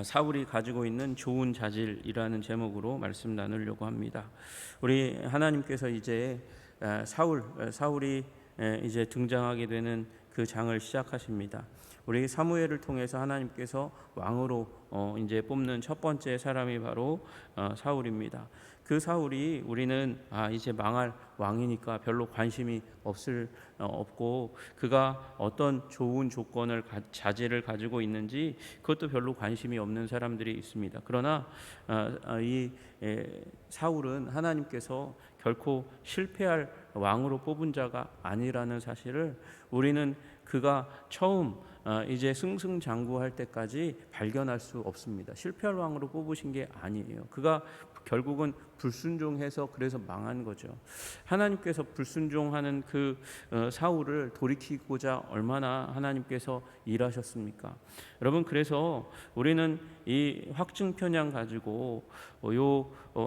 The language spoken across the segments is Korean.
사울이 가지고 있는 좋은 자질이라는 제목으로 나누려고 합니다. 우리 하나님께서 이제 사울이 이제 등장하게 되는 그 장을 시작하십니다. 우리 사무엘을 통해서 하나님께서 왕으로 이제 뽑는 첫 번째 사람이 바로 사울입니다. 그 사울이 우리는 이제 망할 왕이니까 별로 관심이 없고 그가 어떤 좋은 자질을 가지고 있는지 그것도 별로 관심이 없는 사람들이 있습니다. 그러나 이 사울은 하나님께서 결코 실패할 왕으로 뽑은 자가 아니라는 사실을 우리는 그가 처음 이제 승승장구할 때까지 발견할 수 없습니다. 실패할 왕으로 뽑으신 게 아니에요. 그가 결국은 불순종해서 그래서 망한 거죠. 하나님께서 불순종하는 그 사울을 돌이키고자 얼마나 하나님께서 일하셨습니까? 여러분, 그래서 우리는 이 확증 편향 가지고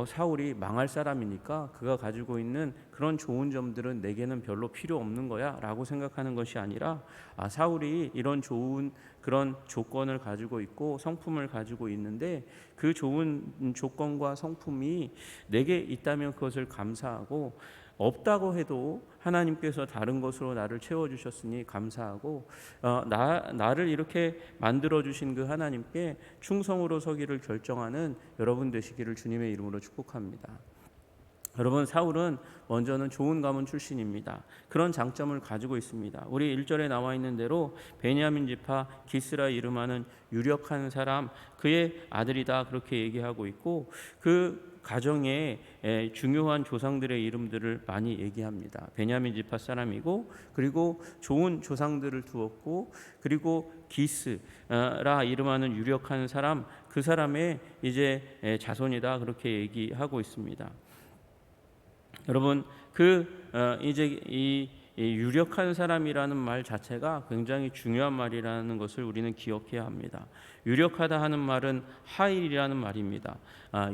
사울이 망할 사람이니까 그가 가지고 있는 그런 좋은 점들은 내게는 별로 필요 없는 거야 라고 생각하는 것이 아니라 사울이 이런 좋은 그런 조건을 가지고 있고 성품을 가지고 있는데 그 좋은 조건과 성품이 내게 있다면 그것을 감사하고 없다고 해도 하나님께서 다른 것으로 나를 채워주셨으니 감사하고 나를 이렇게 만들어주신 그 하나님께 충성으로 서기를 결정하는 여러분 되시기를 주님의 이름으로 축복합니다. 여러분, 사울은 먼저는 좋은 가문 출신입니다. 그런 장점을 가지고 있습니다. 우리 1절에 나와 있는 대로 베냐민 지파 기스라 이름하는 유력한 사람, 그의 아들이다 그렇게 얘기하고 있고 그 가정에 중요한 조상들의 이름들을 많이 얘기합니다. 베냐민 지파 사람이고 그리고 좋은 조상들을 두었고 그리고 기스라 이름하는 유력한 사람, 그 사람의 이제 자손이다 그렇게 얘기하고 있습니다. 여러분, 이제 이 유력한 사람이라는 말 자체가 굉장히 중요한 말이라는 것을 우리는 기억해야 합니다. 유력하다 하는 말은 하일이라는 말입니다.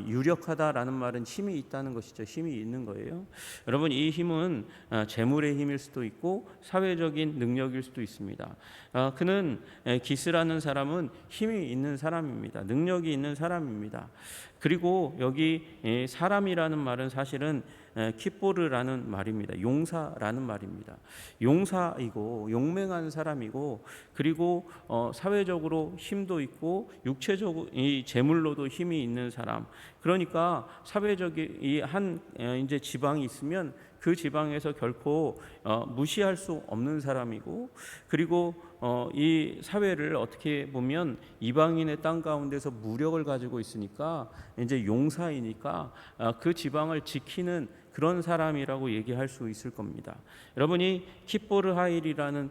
유력하다라는 말은 힘이 있다는 것이죠. 힘이 있는 거예요. 여러분, 이 힘은 재물의 힘일 수도 있고 사회적인 능력일 수도 있습니다. 그는 기스라는 사람은 힘이 있는 사람입니다. 능력이 있는 사람입니다. 그리고 여기 사람이라는 말은 사실은 킵보르라는 말입니다. 용사라는 말입니다. 용사이고 용맹한 사람이고 그리고 사회적으로 힘도 있고 육체적으로 이 재물로도 힘이 있는 사람. 그러니까 사회적인 이제 지방이 있으면 그 지방에서 결코 무시할 수 없는 사람이고 그리고 이 사회를 어떻게 보면 이방인의 땅 가운데서 무력을 가지고 있으니까 이제 용사이니까 그 지방을 지키는 그런 사람이라고 얘기할 수 있을 겁니다. 여러분이 킵보르 하일이라는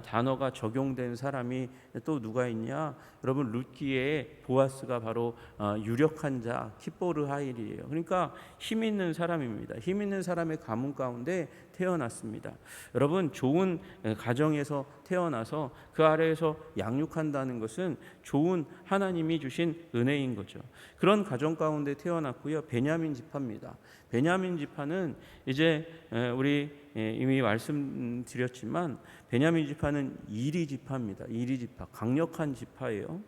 단어가 적용된 사람이 또 누가 있냐? 여러분, 룻기에 보아스가 바로 유력한 자 킵보르 하일이에요. 그러니까 힘 있는 사람입니다. 힘 있는 사람의 가문 가운데 태어났습니다. 여러분, 좋은 가정에서 태어나서 그 아래에서 양육한다는 것은 좋은 하나님이 주신 은혜인 거죠. 그런 가정 가운데 태어났고요. 베냐민 지파입니다. 베냐민 지파는 이제 우리 이미 말씀드렸지만 베냐민 지파는 이리 지파입니다. 이리 지파, 강력한 지파예요.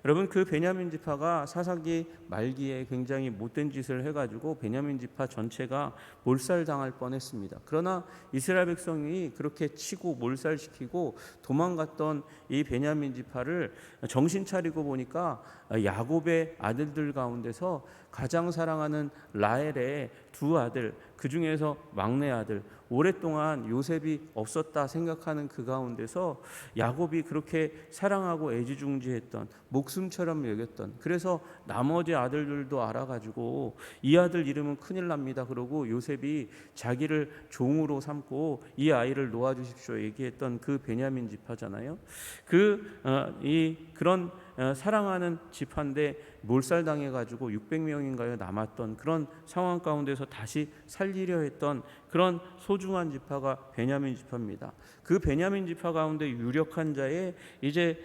여러분, 그 베냐민 지파가 사사기 말기에 굉장히 못된 짓을 해가지고 베냐민 지파 전체가 몰살당할 뻔했습니다. 그러나 이스라엘 백성이 그렇게 치고 몰살시키고 도망갔던 이 베냐민 지파를 정신 차리고 보니까 야곱의 아들들 가운데서 가장 사랑하는 라헬의 두 아들, 그 중에서 막내 아들, 오랫동안 요셉이 없었다 생각하는 그 가운데서 야곱이 그렇게 사랑하고 애지중지했던 목숨처럼 여겼던, 그래서 나머지 아들들도 알아가지고 이 아들 이름은 큰일 납니다 그러고 요셉이 자기를 종으로 삼고 이 아이를 놓아주십시오 얘기했던 그 베냐민 지파잖아요. 그런 사랑하는 지파인데 몰살당해가지고 600명인가요 남았던 그런 상황 가운데서 다시 살리려 했던 그런 소중한 지파가 베냐민 지파입니다. 그 베냐민 지파 가운데 유력한 자의 이제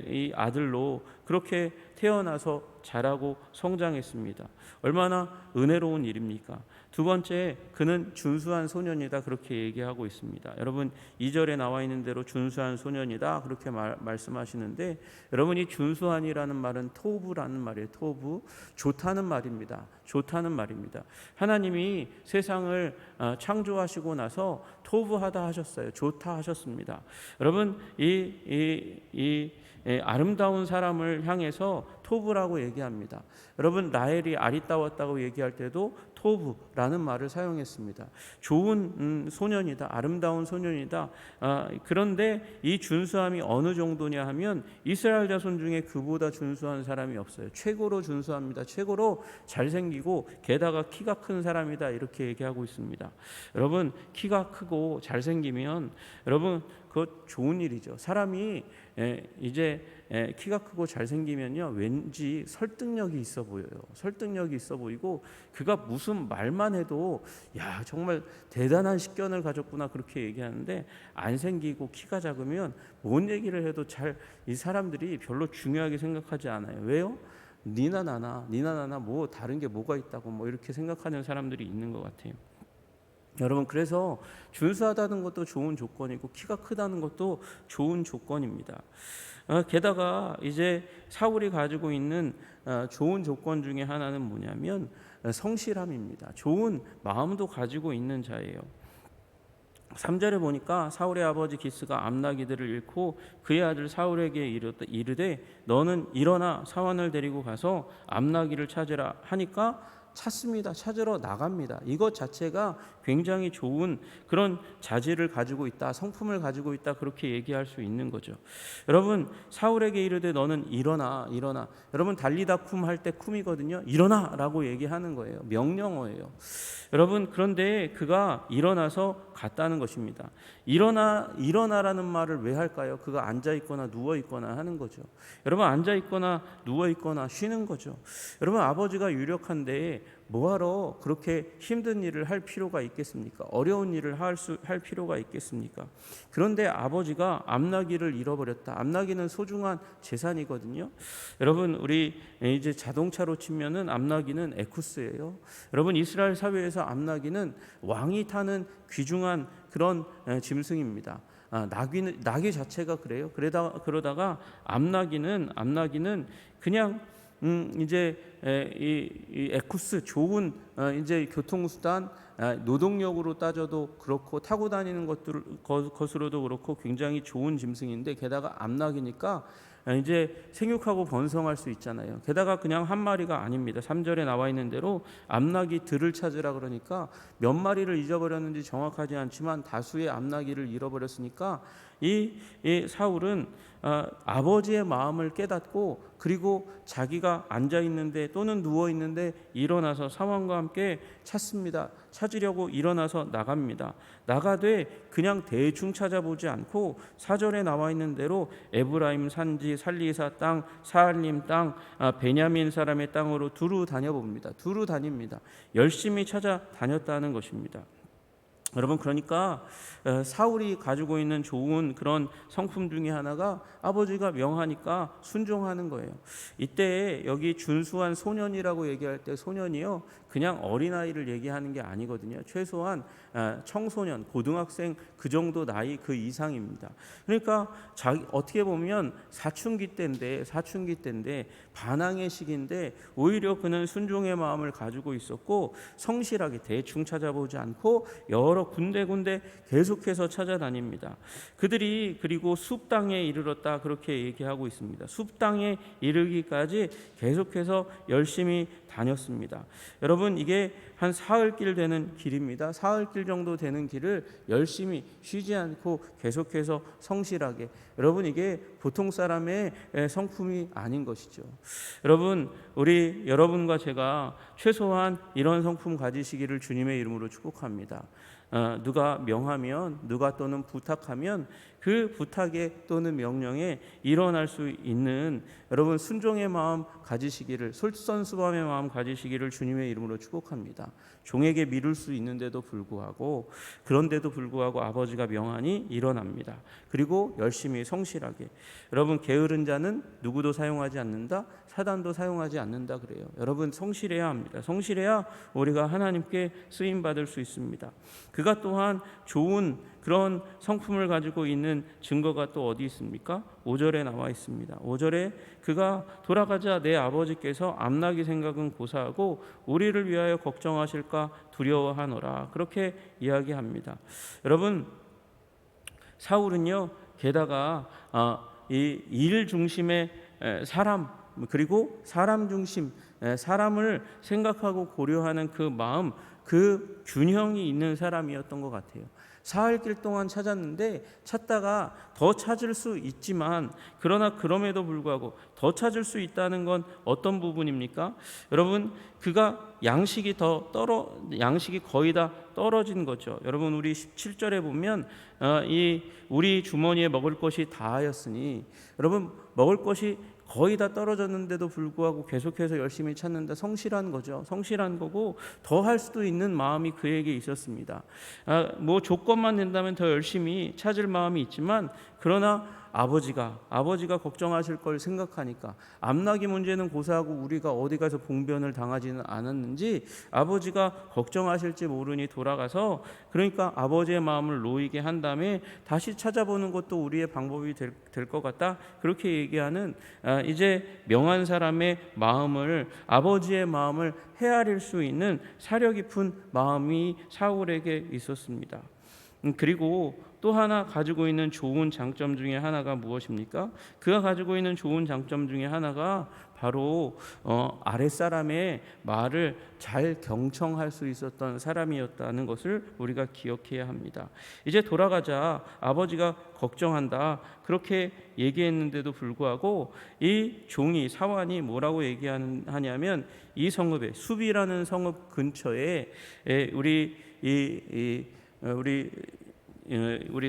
이 아들로 그렇게 태어나서 자라고 성장했습니다. 얼마나 은혜로운 일입니까? 두 번째, 그는 준수한 소년이다 그렇게 얘기하고 있습니다. 여러분 2절에 나와 있는 대로 준수한 소년이다 그렇게 말씀하시는데, 여러분 이 준수한이라는 말은 토부라는 말이에요. 토부, 좋다는 말입니다. 좋다는 말입니다. 하나님이 세상을 창조하시고 나서 토부하다 하셨어요. 좋다 하셨습니다. 여러분 이 아름다운 사람을 향해서 토부라고 얘기합니다. 여러분 라헬이 아리따웠다고 얘기할 때도 토부라는 말을 사용했습니다. 좋은 소년이다, 아름다운 소년이다. 그런데 이 준수함이 어느 정도냐 하면 이스라엘 자손 중에 그보다 준수한 사람이 없어요. 최고로 준수합니다. 최고로 잘생기고 게다가 키가 큰 사람이다 이렇게 얘기하고 있습니다. 여러분 키가 크고 잘생기면 여러분 그거 좋은 일이죠. 사람이 이제 키가 크고 잘생기면요 왠지 설득력이 있어 보여요. 설득력이 있어 보이고 그가 무슨 말만 해도 야 정말 대단한 식견을 가졌구나 그렇게 얘기하는데, 안 생기고 키가 작으면 뭔 얘기를 해도 잘 이 사람들이 별로 중요하게 생각하지 않아요. 왜요? 니나 나나 뭐 다른 게 뭐가 있다고 뭐 이렇게 생각하는 사람들이 있는 것 같아요. 여러분 그래서 준수하다는 것도 좋은 조건이고 키가 크다는 것도 좋은 조건입니다. 게다가 이제 사울이 가지고 있는 좋은 조건 중에 하나는 뭐냐면 성실함입니다. 좋은 마음도 가지고 있는 자예요. 3절에 보니까 사울의 아버지 기스가 암나기들을 잃고 그의 아들 사울에게 이르되 너는 일어나 사환을 데리고 가서 암나기를 찾으라 하니까 찾습니다. 찾으러 나갑니다. 이것 자체가 굉장히 좋은 그런 자질을 가지고 있다, 성품을 가지고 있다 그렇게 얘기할 수 있는 거죠. 여러분 사울에게 이르되 너는 일어나. 여러분 달리다 쿰 할 때 쿰이거든요. 일어나라고 얘기하는 거예요. 명령어예요. 여러분 그런데 그가 일어나서 갔다는 것입니다. 일어나라는 말을 왜 할까요? 그가 앉아 있거나 누워 있거나 하는 거죠. 여러분 앉아 있거나 누워 있거나 쉬는 거죠. 여러분 아버지가 유력한데 뭐하러 그렇게 힘든 일을 할 필요가 있겠습니까? 어려운 일을 할 필요가 있겠습니까? 그런데 아버지가 암나기를 잃어버렸다. 암나기는 소중한 재산이거든요. 여러분 우리 이제 자동차로 치면은 암나기는 에쿠스예요. 여러분 이스라엘 사회에서 암나기는 왕이 타는 귀중한 그런 짐승입니다. 나귀 자체가 그래요. 그러다가 암나기는 그냥 이제 이 에쿠스 좋은 이제 교통수단, 노동력으로 따져도 그렇고 타고 다니는 것으로도 그렇고 굉장히 좋은 짐승인데, 게다가 암나기니까 이제 생육하고 번성할 수 있잖아요. 게다가 그냥 한 마리가 아닙니다. 3절에 나와 있는 대로 암나기 들을 찾으라 그러니까 몇 마리를 잊어버렸는지 정확하지 않지만 다수의 암나기를 잃어버렸으니까 이 사울은 아버지의 마음을 깨닫고, 그리고 자기가 앉아 있는데 또는 누워 있는데 일어나서 사원과 함께 찾습니다. 찾으려고 일어나서 나갑니다. 나가되 그냥 대충 찾아보지 않고 4절에 나와 있는 대로 에브라임 산지, 살리사 땅, 사알림 땅, 베냐민 사람의 땅으로 두루 다녀봅니다. 두루 다닙니다. 열심히 찾아다녔다는 것입니다. 여러분 그러니까 사울이 가지고 있는 좋은 그런 성품 중에 하나가 아버지가 명하니까 순종하는 거예요. 이때 여기 준수한 소년이라고 얘기할 때 소년이요 그냥 어린아이를 얘기하는 게 아니거든요. 최소한 청소년, 고등학생 그 정도 나이 그 이상입니다. 그러니까 어떻게 보면 사춘기 때인데 반항의 시기인데 오히려 그는 순종의 마음을 가지고 있었고, 성실하게 대충 찾아보지 않고 여러 군데군데 계속해서 찾아다닙니다. 그들이 그리고 숲 땅에 이르렀다 그렇게 얘기하고 있습니다. 숲 땅에 이르기까지 계속해서 열심히 다녔습니다. 여러분 이게 한 사흘길 되는 길입니다. 사흘길 정도 되는 길을 열심히 쉬지 않고 계속해서 성실하게, 여러분 이게 보통 사람의 성품이 아닌 것이죠. 여러분 우리 여러분과 제가 최소한 이런 성품 가지시기를 주님의 이름으로 축복합니다. 누가 명하면, 누가 또는 부탁하면 그 부탁에 또는 명령에 일어날 수 있는 여러분 순종의 마음 가지시기를, 솔선수범의 마음 가지시기를 주님의 이름으로 축복합니다. 종에게 미룰 수 있는데도 불구하고, 그런데도 불구하고 아버지가 명하니 일어납니다. 그리고 열심히 성실하게. 여러분, 게으른 자는 누구도 사용하지 않는다, 사단도 사용하지 않는다 그래요. 여러분, 성실해야 합니다. 성실해야 우리가 하나님께 쓰임 받을 수 있습니다. 그가 또한 좋은 그런 성품을 가지고 있는 증거가 또 어디 있습니까? 5절에 나와 있습니다. 5절에 그가 돌아가자 내 아버지께서 암나기 생각은 고사하고 우리를 위하여 걱정하실까 두려워하노라, 그렇게 이야기합니다. 여러분, 사울은요, 게다가 이 일 중심의 사람, 그리고 사람 중심, 사람을 생각하고 고려하는 그 마음, 그 균형이 있는 사람이었던 것 같아요. 사흘길 동안 찾았는데 찾다가 더 찾을 수 있지만, 그러나 그럼에도 불구하고 더 찾을 수 있다는 건 어떤 부분입니까? 여러분, 그가 양식이 거의 다 떨어진 거죠. 여러분, 우리 17절에 보면 이 우리 주머니에 먹을 것이 다하였으니, 여러분, 먹을 것이 거의 다 떨어졌는데도 불구하고 계속해서 열심히 찾는다. 성실한 거죠. 성실한 거고, 더 할 수도 있는 마음이 그에게 있었습니다. 뭐 조건만 된다면 더 열심히 찾을 마음이 있지만, 그러나 아버지가 걱정하실 걸 생각하니까, 암나기 문제는 고사하고 우리가 어디 가서 봉변을 당하지는 않았는지 아버지가 걱정하실지 모르니 돌아가서, 그러니까 아버지의 마음을 놓이게 한 다음에 다시 찾아보는 것도 우리의 방법이 될 것 같다, 그렇게 얘기하는, 이제 명한 사람의 마음을, 아버지의 마음을 헤아릴 수 있는 사려 깊은 마음이 사울에게 있었습니다. 그리고 또 하나 가지고 있는 좋은 장점 중에 하나가 무엇입니까? 그가 가지고 있는 좋은 장점 중에 하나가 바로 아랫사람의 말을 잘 경청할 수 있었던 사람이었다는 것을 우리가 기억해야 합니다. 이제 돌아가자 아버지가 걱정한다, 그렇게 얘기했는데도 불구하고 이 종이, 사환이 뭐라고 얘기하냐면, 이 성읍에, 숲이라는 성읍 근처에 우리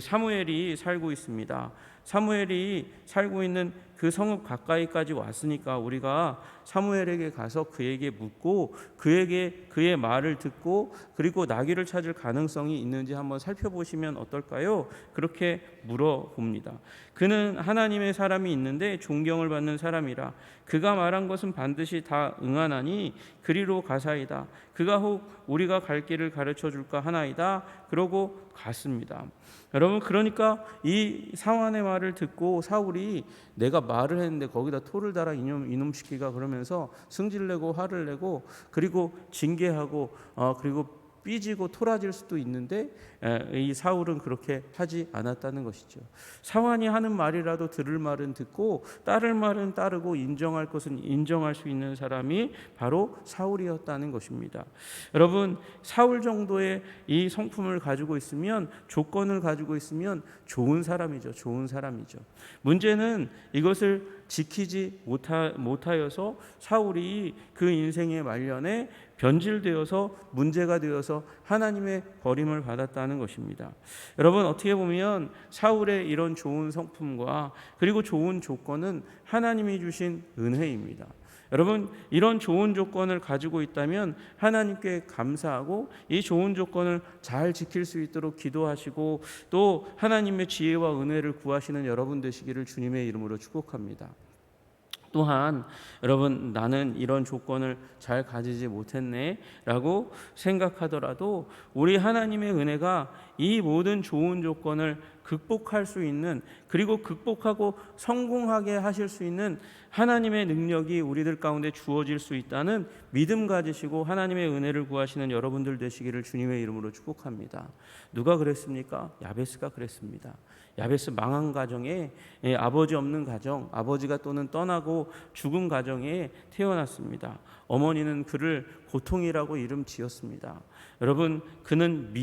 사무엘이 살고 있습니다. 사무엘이 살고 있는 그 성읍 가까이까지 왔으니까 우리가 사무엘에게 가서 그에게 묻고, 그의 말을 듣고, 그리고 나귀를 찾을 가능성이 있는지 한번 살펴보시면 어떨까요? 그렇게 물어봅니다. 그는 하나님의 사람이 있는데 존경을 받는 사람이라, 그가 말한 것은 반드시 다 응하나니 그리로 가사이다. 그가 혹 우리가 갈 길을 가르쳐 줄까 하나이다. 그러고 갔습니다. 여러분, 그러니까 이 사환의 말을 듣고 사울이, 내가 말을 했는데 거기다 토를 달아 이놈 시키가, 그러면서 승질내고 화를 내고, 그리고 징계하고, 그리고 삐지고 토라질 수도 있는데, 이 사울은 그렇게 하지 않았다는 것이죠. 사환이 하는 말이라도 들을 말은 듣고 따를 말은 따르고 인정할 것은 인정할 수 있는 사람이 바로 사울이었다는 것입니다. 여러분, 사울 정도의 이 성품을 가지고 있으면, 조건을 가지고 있으면 좋은 사람이죠. 좋은 사람이죠. 문제는 이것을 지키지 못하여서 사울이 그 인생의 말년에 변질되어서 문제가 되어서 하나님의 버림을 받았다는 것입니다. 여러분, 어떻게 보면 사울의 이런 좋은 성품과 그리고 좋은 조건은 하나님이 주신 은혜입니다. 여러분, 이런 좋은 조건을 가지고 있다면 하나님께 감사하고, 이 좋은 조건을 잘 지킬 수 있도록 기도하시고, 또 하나님의 지혜와 은혜를 구하시는 여러분 되시기를 주님의 이름으로 축복합니다. 또한 여러분, 나는 이런 조건을 잘 가지지 못했네 라고 생각하더라도, 우리 하나님의 은혜가 이 모든 좋은 조건을 극복할 수 있는, 그리고 극복하고 성공하게 하실 수 있는 하나님의 능력이 우리들 가운데 주어질 수 있다는 믿음 가지시고 하나님의 은혜를 구하시는 여러분들 되시기를 주님의 이름으로 축복합니다. 누가 그랬습니까? 야베스가 그랬습니다. 야베스 망한 가정에, 아버지 없는 가정, 아버지가 또는 떠나고 죽은 가정에 태어났습니다. 어머니는 그를 고통이라고 이름 지었습니다. 여러분, 그는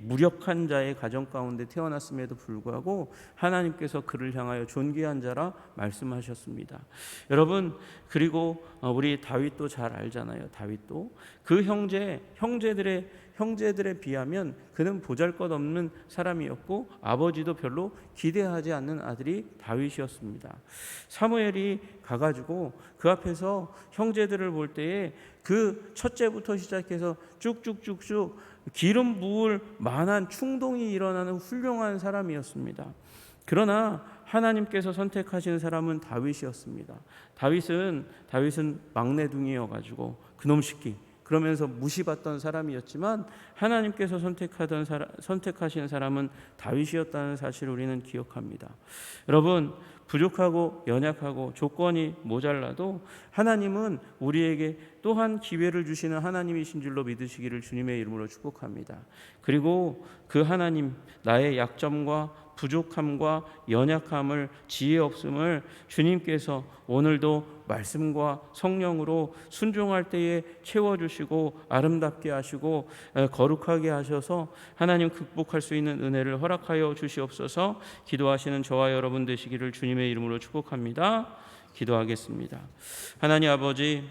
무력한 자의 가정 가운데 태어났음에도 불구하고 하나님께서 그를 향하여 존귀한 자라 말씀하셨습니다. 여러분, 그리고 우리 다윗도 잘 알잖아요. 다윗도 그 형제들에 비하면 그는 보잘것없는 사람이었고 아버지도 별로 기대하지 않는 아들이 다윗이었습니다. 사무엘이 가가지고 그 앞에서 형제들을 볼 때에 그 첫째부터 시작해서 쭉쭉쭉쭉 기름 부을 만한 충동이 일어나는 훌륭한 사람이었습니다. 그러나 하나님께서 선택하신 사람은 다윗이었습니다. 다윗은 막내둥이여가지고 그놈 새끼 그러면서 무시받던 사람이었지만 하나님께서 선택하신 사람은 다윗이었다는 사실을 우리는 기억합니다. 여러분, 부족하고 연약하고 조건이 모자라도 하나님은 우리에게 또한 기회를 주시는 하나님이신 줄로 믿으시기를 주님의 이름으로 축복합니다. 그리고 그 하나님, 나의 약점과 부족함과 연약함을, 지혜 없음을 주님께서 오늘도 말씀과 성령으로 순종할 때에 채워주시고 아름답게 하시고 거룩하게 하셔서 하나님 극복할 수 있는 은혜를 허락하여 주시옵소서. 기도하시는 저와 여러분 되시기를 주님의 이름으로 축복합니다. 기도하겠습니다. 하나님 아버지,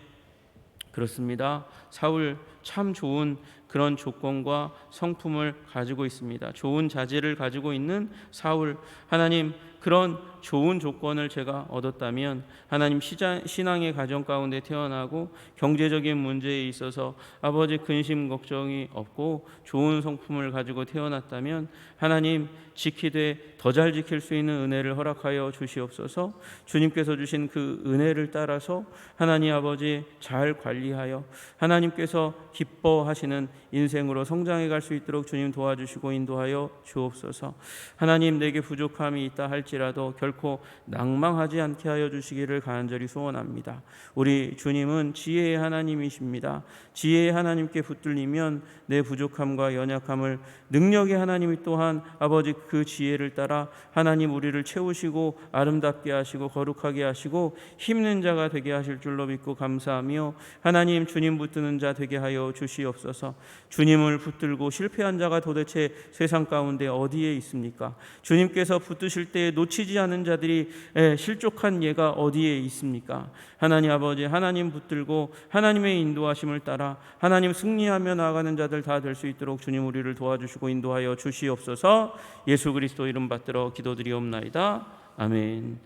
그렇습니다. 사울 참 좋은 그런 조건과 성품을 가지고 있습니다. 좋은 자질을 가지고 있는 사울, 하나님 그런 좋은 조건을 제가 얻었다면 하나님 신앙의 가정 가운데 태어나고 경제적인 문제에 있어서 아버지 근심 걱정이 없고 좋은 성품을 가지고 태어났다면 하나님 지키되 더 잘 지킬 수 있는 은혜를 허락하여 주시옵소서. 주님께서 주신 그 은혜를 따라서 하나님 아버지 잘 관리하여 하나님께서 기뻐하시는 인생으로 성장해 갈 수 있도록 주님 도와주시고 인도하여 주옵소서. 하나님 내게 부족함이 있다 할지라도 결코 낭망하지 않게 하여 주시기를 간절히 소원합니다. 우리 주님은 지혜의 하나님이십니다. 지혜의 하나님께 붙들리면 내 부족함과 연약함을 능력의 하나님이 또한 아버지 그 지혜를 따라 하나님 우리를 채우시고 아름답게 하시고 거룩하게 하시고 힘있는 자가 되게 하실 줄로 믿고 감사하며 하나님 주님 붙드는 자 되게 하여 주시옵소서. 주님을 붙들고 실패한 자가 도대체 세상 가운데 어디에 있습니까? 주님께서 붙드실 때 놓치지 않은 자들이 실족한 예가 어디에 있습니까? 하나님 아버지, 하나님 붙들고 하나님의 인도하심을 따라 하나님 승리하며 나아가는 자들 다 될 수 있도록 주님 우리를 도와주시고 인도하여 주시옵소서. 예수 그리스도 이름 받들어 기도드리옵나이다. 아멘.